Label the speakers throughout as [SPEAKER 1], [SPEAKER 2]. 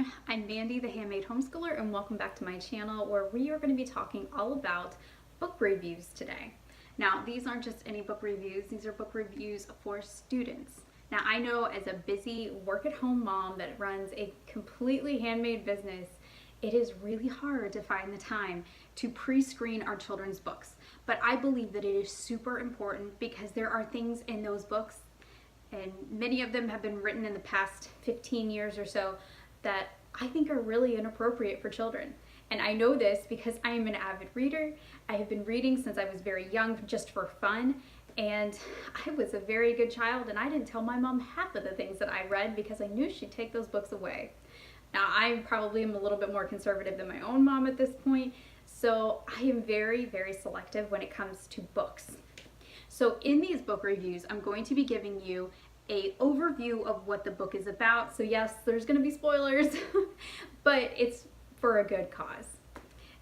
[SPEAKER 1] afternoon. I'm Mandy, the Handmade Homeschooler, and welcome back to my channel where we are going to be talking all about book reviews today. Now, these aren't just any book reviews, these are book reviews for students. Now, I know as a busy work-at-home mom that runs a completely handmade business, it is really hard to find the time to pre-screen our children's books. But I believe that it is super important because there are things in those books, and many of them have been written in the past 15 years or so, that I think are really inappropriate for children. And I know this because I am an avid reader. I have been reading since I was very young just for fun, and I was a very good child, and I didn't tell my mom half of the things that I read because I knew she'd take those books away. Now, I probably am a little bit more conservative than my own mom at this point, so I am very, very selective when it comes to books. So in these book reviews, I'm going to be giving you an overview of what the book is about. So yes, there's going to be spoilers, but it's for a good cause.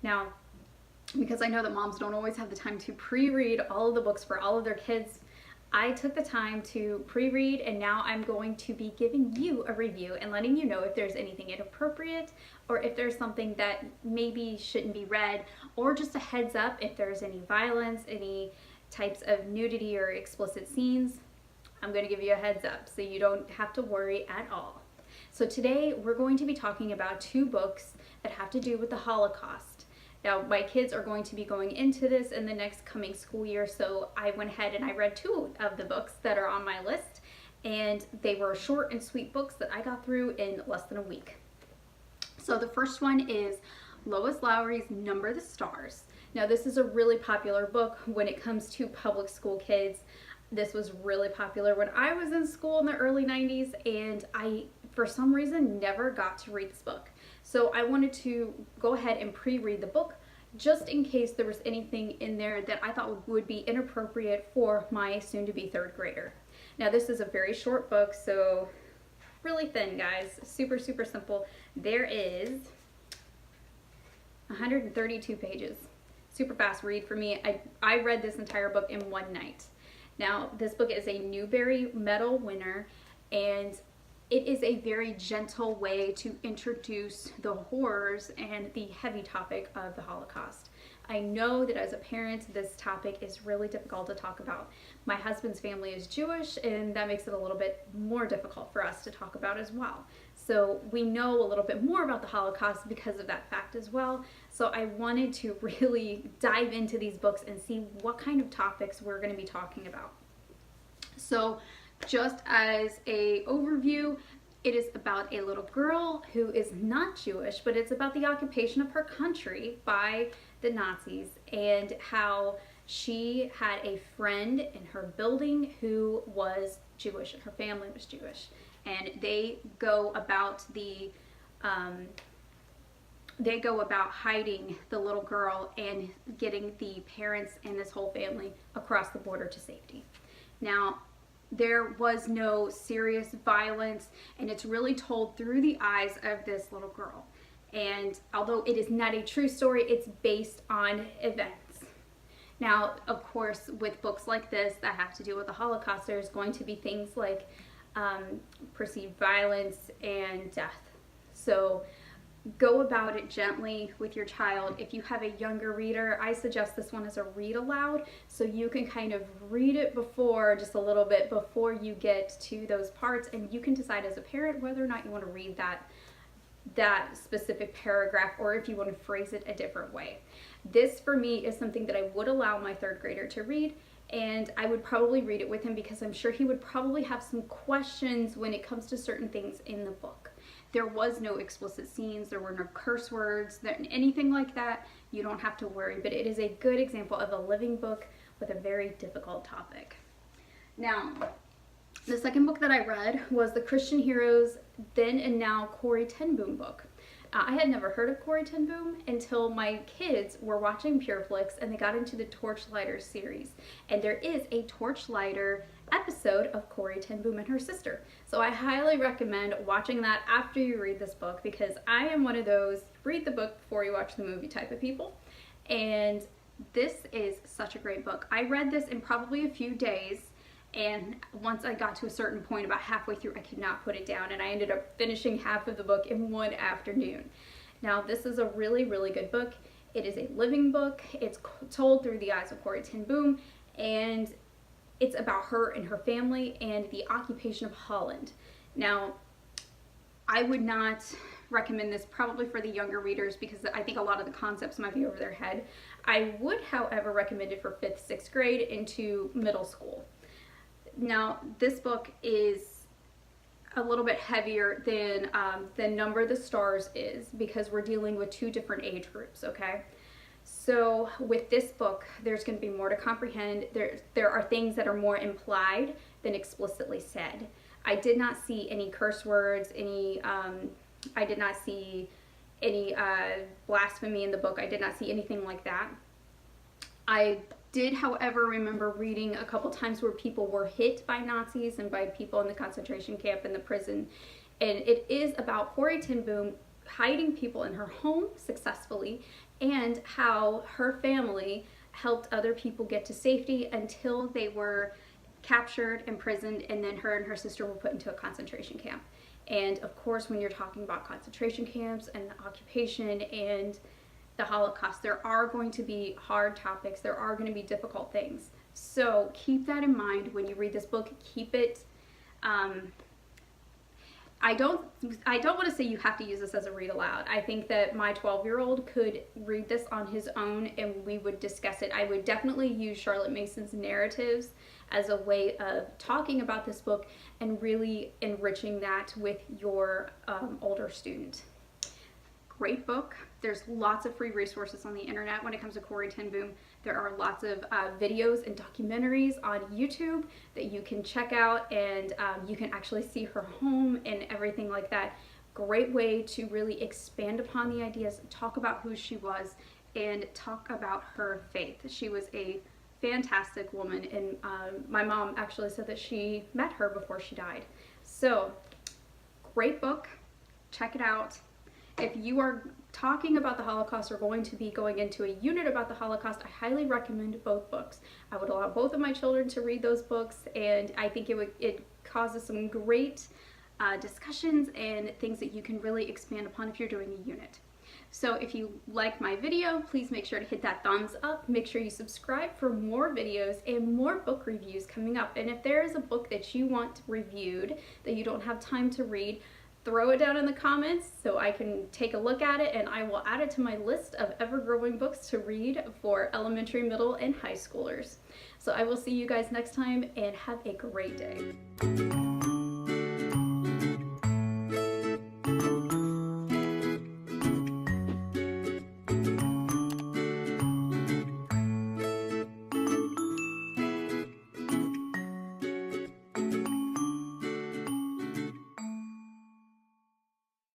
[SPEAKER 1] Now, because I know that moms don't always have the time to pre-read all of the books for all of their kids, I took the time to pre-read, and now I'm going to be giving you a review and letting you know if there's anything inappropriate or if there's something that maybe shouldn't be read, or just a heads up if there's any violence, any types of nudity or explicit scenes. I'm going to give you a heads up so you don't have to worry at all. So today we're going to be talking about two books that have to do with the Holocaust. Now, my kids are going to be going into this in the next coming school year, so I went ahead and I read two of the books that are on my list, and they were short and sweet books that I got through in less than a week. So the first one is Lois Lowry's Number the Stars. Now, this is a really popular book when it comes to public school kids. This was really popular when I was in school in the early 90s, and I, for some reason, never got to read this book. So I wanted to go ahead and pre-read the book just in case there was anything in there that I thought would be inappropriate for my soon-to-be third grader. Now, this is a very short book, so really thin, guys. Super, super simple. There is 132 pages. Super fast read for me. I read this entire book in one night. Now, this book is a Newbery Medal winner, and it is a very gentle way to introduce the horrors and the heavy topic of the Holocaust. I know that as a parent, this topic is really difficult to talk about. My husband's family is Jewish, and that makes it a little bit more difficult for us to talk about as well. So we know a little bit more about the Holocaust because of that fact as well. So I wanted to really dive into these books and see what kind of topics we're going to be talking about. So just as an overview, it is about a little girl who is not Jewish, but it's about the occupation of her country by the Nazis and how she had a friend in her building who was Jewish and her family was Jewish. And they go about hiding the little girl and getting the parents and this whole family across the border to safety. Now, there was no serious violence, and it's really told through the eyes of this little girl. And although it is not a true story, it's based on events. Now, of course, with books like this that have to do with the Holocaust, there's going to be things like perceived violence and death. So go about it gently with your child. If you have a younger reader, I suggest this one as a read aloud, so you can kind of read it before, just a little bit before you get to those parts, and you can decide as a parent whether or not you want to read that specific paragraph, or if you want to phrase it a different way. This for me is something that I would allow my third grader to read, and I would probably read it with him because I'm sure he would probably have some questions when it comes to certain things in the book. There was no explicit scenes, there were no curse words, anything like that. You don't have to worry, but it is a good example of a living book with a very difficult topic. Now, the second book that I read was the Christian Heroes Then and Now Corrie Ten Boom book. I had never heard of Corrie Ten Boom until my kids were watching Pureflix and they got into the Torchlighter series. And there is a Torchlighter episode of Corrie Ten Boom and her sister. So I highly recommend watching that after you read this book, because I am one of those read the book before you watch the movie type of people. And this is such a great book. I read this in probably a few days, And once I got to a certain point, about halfway through, I could not put it down, and I ended up finishing half of the book in one afternoon. Now, this is a really, really good book. It is a living book. It's told through the eyes of Corrie Ten Boom, and it's about her and her family and the occupation of Holland. Now, I would not recommend this probably for the younger readers because I think a lot of the concepts might be over their head. I would, however, recommend it for 5th, 6th grade into middle school. Now, this book is a little bit heavier than Number the Stars is because we're dealing with 2 different age groups, okay? So with this book, there's going to be more to comprehend. There are things that are more implied than explicitly said. I did not see any curse words, I did not see any blasphemy in the book. I did not see anything like that. I did, however, remember reading a couple times where people were hit by Nazis and by people in the concentration camp and the prison. And it is about Corrie Ten Boom hiding people in her home successfully and how her family helped other people get to safety until they were captured, imprisoned, and then her and her sister were put into a concentration camp. And of course, when you're talking about concentration camps and the occupation and the Holocaust, there are going to be hard topics, there are going to be difficult things. So keep that in mind when you read this book. Keep it, I don't want to say you have to use this as a read aloud. I think that my 12-year-old could read this on his own and we would discuss it. I would definitely use Charlotte Mason's narratives as a way of talking about this book and really enriching that with your older student. Great book. There's lots of free resources on the internet when it comes to Corrie Ten Boom. There are lots of videos and documentaries on YouTube that you can check out, and you can actually see her home and everything like that. Great way to really expand upon the ideas, talk about who she was, and talk about her faith. She was a fantastic woman, and my mom actually said that she met her before she died. So, great book. Check it out. If you are talking about the Holocaust or going to be going into a unit about the Holocaust, I highly recommend both books. I would allow both of my children to read those books, and I think it causes some great discussions and things that you can really expand upon if you're doing a unit. So if you like my video, please make sure to hit that thumbs up. Make sure you subscribe for more videos and more book reviews coming up. And if there is a book that you want reviewed that you don't have time to read, throw it down in the comments so I can take a look at it, and I will add it to my list of ever-growing books to read for elementary, middle, and high schoolers. So I will see you guys next time, and have a great day.